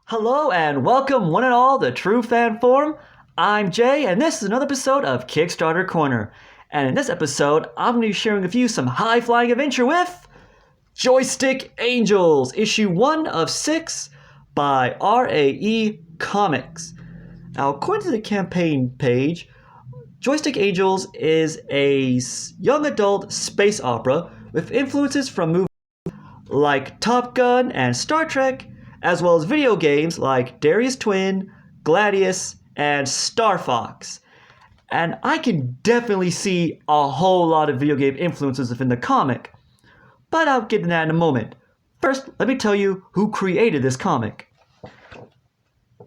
Hello and welcome one and all to True Fan Forum. I'm Jay and this is another episode of Kickstarter Korner. And in this episode, I'm going to be sharing with you some high-flying adventure with Joystick Angels, issue 1 of 6 by RAE Comics. Now, according to the campaign page, Joystick Angels is a young adult space opera with influences from movies like Top Gun and Star Trek, as well as video games like Darius Twin, Gladius, and Star Fox. And I can definitely see a whole lot of video game influences within the comic, but I'll get into that in a moment. First, let me tell you who created this comic.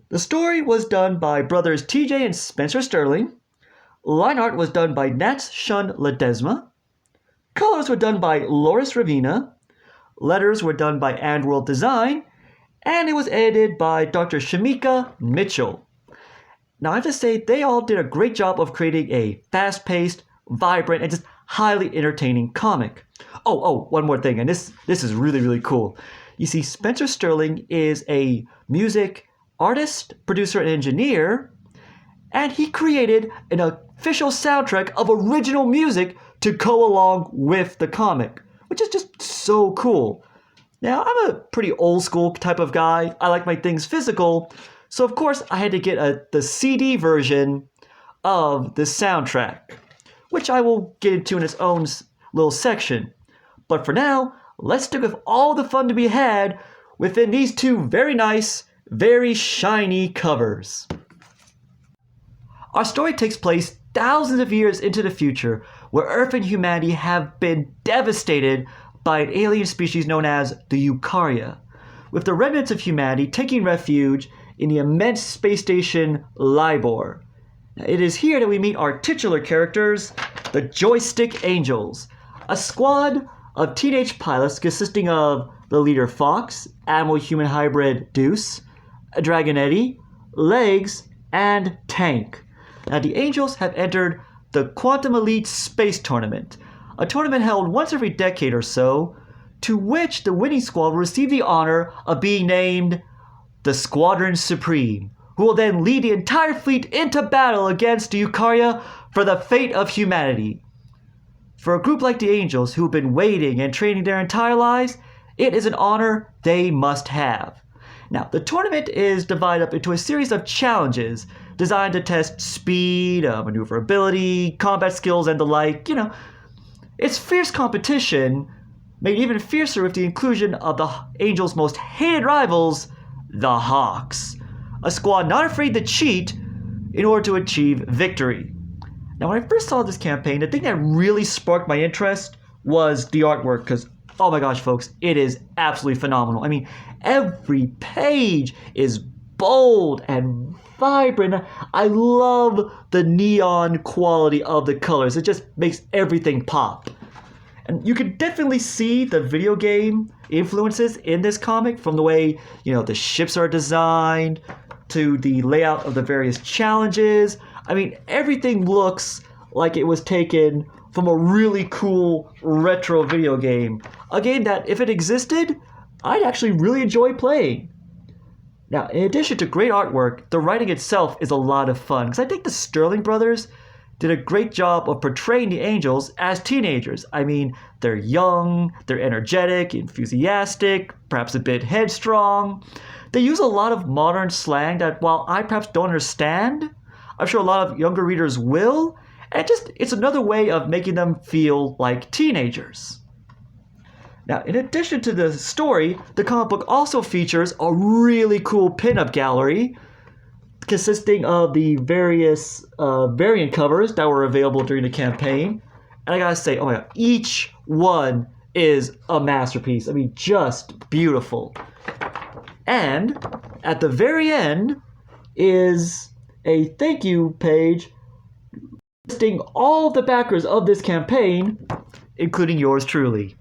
The story was done by brothers TJ and Spencer Sterling. Line art was done by Nats Shun Ledesma. Colors were done by Loris Ravina. Letters were done by AndWorld Design. And it was edited by Dr. Shamika Mitchell. Now I have to say, they all did a great job of creating a fast-paced, vibrant, and just highly entertaining comic. Oh, one more thing, and this is really cool. You see, Spencer Sterling is a music artist, producer, and engineer, and he created an official soundtrack of original music to go along with the comic, which is just so cool. Now, I'm a pretty old school type of guy. I like my things physical, so of course I had to get the CD version of the soundtrack, which I will get into in its own little section. But for now, let's stick with all the fun to be had within these two very nice, very shiny covers. Our story takes place thousands of years into the future, where Earth and humanity have been devastated by an alien species known as the Eukarya, with the remnants of humanity taking refuge in the immense space station Libor. It is here that we meet our titular characters, the Joystick Angels, a squad of teenage pilots consisting of the leader Fox, animal-human hybrid Deuce, Dragonetti, Legs, and Tank. Now, the Angels have entered the Quantum Elite Space Tournament, a tournament held once every decade or so, to which the winning squad will receive the honor of being named the Squadron Supreme, who will then lead the entire fleet into battle against the Eukarya for the fate of humanity. For a group like the Angels, who have been waiting and training their entire lives, it is an honor they must have. Now, the tournament is divided up into a series of challenges designed to test speed, maneuverability, combat skills, and the like. It's fierce competition, made even fiercer with the inclusion of the Angels' most hated rivals, the Hawks, a squad not afraid to cheat in order to achieve victory. Now, when I first saw this campaign, the thing that really sparked my interest was the artwork, because, oh my gosh, folks, it is absolutely phenomenal. I mean, every page is bold and vibrant. I love the neon quality of the colors. It just makes everything pop. And you can definitely see the video game influences in this comic, from the way, the ships are designed to the layout of the various challenges. I mean, everything looks like it was taken from a really cool retro video game. A game that, if it existed, I'd actually really enjoy playing. Now, in addition to great artwork, the writing itself is a lot of fun, because I think the Sterling brothers did a great job of portraying the Angels as teenagers. I mean, they're young, they're energetic, enthusiastic, perhaps a bit headstrong. They use a lot of modern slang that, while I perhaps don't understand, I'm sure a lot of younger readers will, and it's another way of making them feel like teenagers. Now, in addition to the story, the comic book also features a really cool pinup gallery consisting of the various variant covers that were available during the campaign. And I gotta say, oh my god, each one is a masterpiece. I mean, just beautiful. And at the very end is a thank you page listing all the backers of this campaign, including yours truly.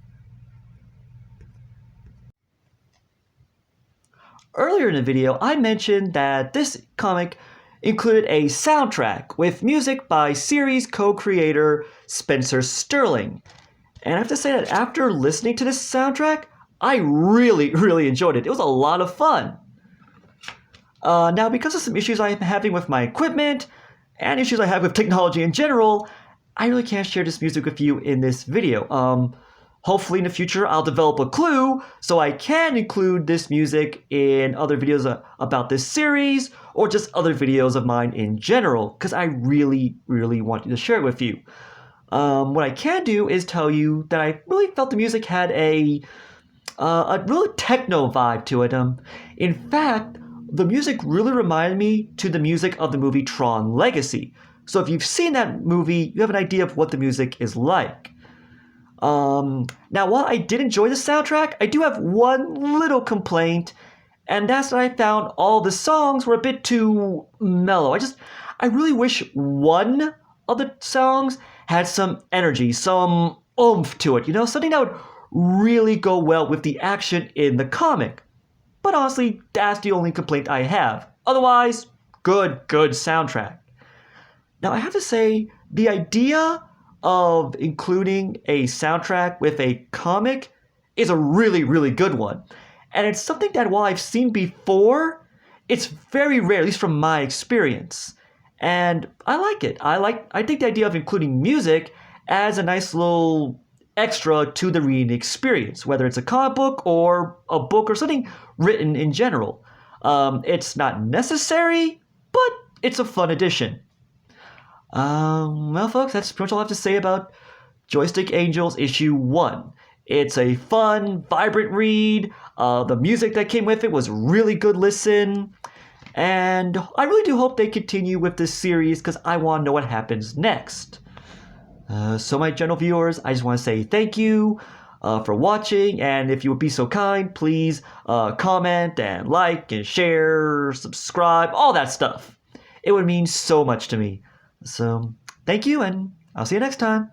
Earlier in the video, I mentioned that this comic included a soundtrack with music by series co-creator Spencer Sterling. And I have to say that after listening to this soundtrack, I really enjoyed it. It was a lot of fun. Now, because of some issues I'm having with my equipment and issues I have with technology in general, I really can't share this music with you in this video. Hopefully in the future I'll develop a clue so I can include this music in other videos about this series or just other videos of mine in general, because I really, really want to share it with you. What I can do is tell you that I really felt the music had a really techno vibe to it. In fact, the music really reminded me to the music of the movie Tron Legacy. So if you've seen that movie, you have an idea of what the music is like. Now, while I did enjoy the soundtrack, I do have one little complaint, and that's that I found all the songs were a bit too mellow. I really wish one of the songs had some energy, some oomph to it, something that would really go well with the action in the comic. But honestly, that's the only complaint I have. Otherwise, good soundtrack. Now, I have to say, the idea of including a soundtrack with a comic is a really, really good one. And it's something that while I've seen before, it's very rare, at least from my experience. And I like it. I think the idea of including music adds a nice little extra to the reading experience, whether it's a comic book or a book or something written in general. It's not necessary, but it's a fun addition. Well, folks, that's pretty much all I have to say about Joystick Angels issue 1. It's a fun, vibrant read. The music that came with it was really good listen. And I really do hope they continue with this series because I want to know what happens next. So my general viewers, I just want to say thank you for watching, and if you would be so kind, please comment and like and share, subscribe, all that stuff. It would mean so much to me. So thank you, and I'll see you next time.